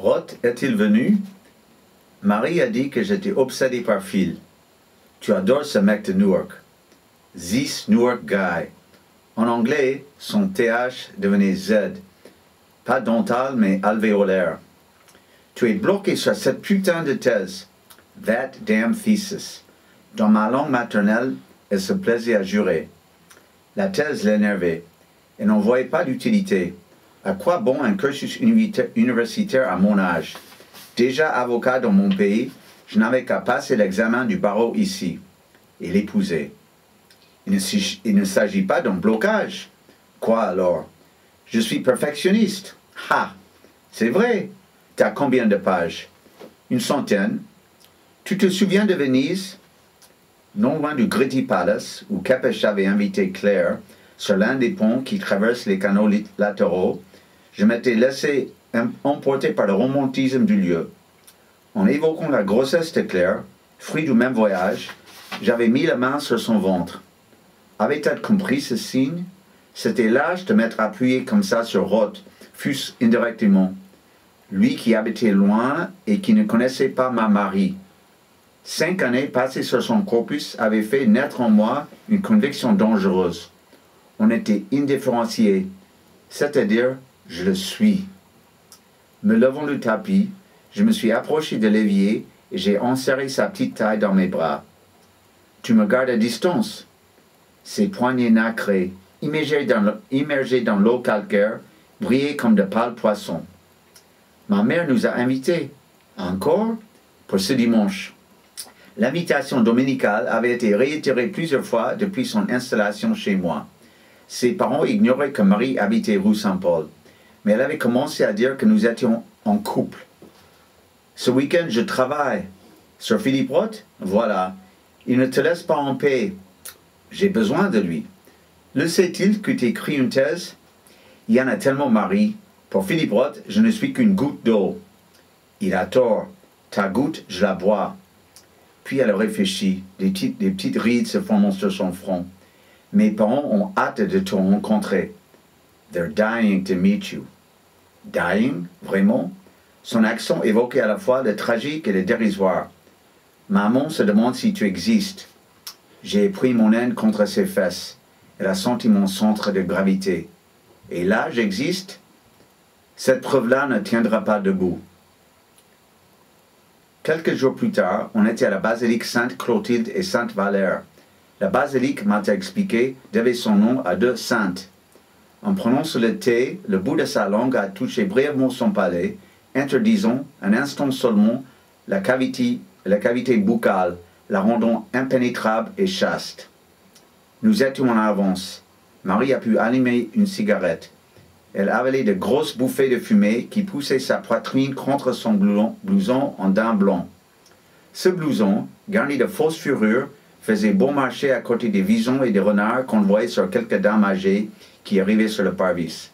Roth est-il venu? Marie a dit que j'étais obsédé par Phil. Tu adores ce mec de Newark. This Newark guy. En anglais, son TH devenait Z. Pas dental, mais alvéolaire. Tu es bloqué sur cette putain de thèse. That damn thesis. Dans ma langue maternelle, elle se plaisait à jurer. La thèse l'énervait. Elle n'en voyait pas d'utilité. À quoi bon un cursus universitaire à mon âge? Déjà avocat dans mon pays, je n'avais qu'à passer l'examen du barreau ici et l'épouser. Il ne s'agit pas d'un blocage. Quoi alors? Je suis perfectionniste. Ha! C'est vrai. T'as combien de pages? Une centaine. Tu te souviens de Venise? Non loin du Gritty Palace, où Capech avait invité Claire, sur l'un des ponts qui traversent les canaux latéraux, je m'étais laissé emporter par le romantisme du lieu. En évoquant la grossesse de Claire, fruit du même voyage, j'avais mis la main sur son ventre. Avait-elle compris ce signe? C'était lâche de m'être appuyé comme ça sur Roth, fût-ce indirectement. Lui qui habitait loin et qui ne connaissait pas ma Marie. 5 années passées sur son corpus avaient fait naître en moi une conviction dangereuse. On était indifférenciés, c'est-à-dire je le suis. Me levant du tapis, je me suis approché de l'évier et j'ai enserré sa petite taille dans mes bras. Tu me gardes à distance. Ses poignets nacrés, immergés dans l'eau calcaire, brillaient comme de pâles poissons. Ma mère nous a invités, encore, pour ce dimanche. L'invitation dominicale avait été réitérée plusieurs fois depuis son installation chez moi. Ses parents ignoraient que Marie habitait rue Saint-Paul, mais elle avait commencé à dire que nous étions en couple. Ce week-end, je travaille. Sur Philippe Roth, voilà. Il ne te laisse pas en paix. J'ai besoin de lui. Le sait-il que tu écris une thèse? Il y en a tellement, Marie. Pour Philippe Roth, je ne suis qu'une goutte d'eau. Il a tort. Ta goutte, je la bois. Puis elle réfléchit. Des petites rides se forment sur son front. Mes parents ont hâte de te rencontrer. They're dying to meet you. Dying? Vraiment? Son accent évoquait à la fois le tragique et le dérisoire. Maman se demande si tu existes. J'ai pris mon haine contre ses fesses. Elle a senti mon centre de gravité. Et là, j'existe? Cette preuve-là ne tiendra pas debout. Quelques jours plus tard, on était à la basilique Sainte-Clotilde et Sainte-Valère. La basilique, m'a expliqué, devait son nom à 2 saintes. En prononçant le T, le bout de sa langue a touché brièvement son palais, interdisant, un instant seulement, la cavité buccale, la rendant impénétrable et chaste. Nous étions en avance. Marie a pu allumer une cigarette. Elle avalait de grosses bouffées de fumée qui poussaient sa poitrine contre son blouson en daim blanc. Ce blouson, garni de fausses fourrures, faisait bon marché à côté des visons et des renards qu'on voyait sur quelques dames âgées qui arrivaient sur le parvis.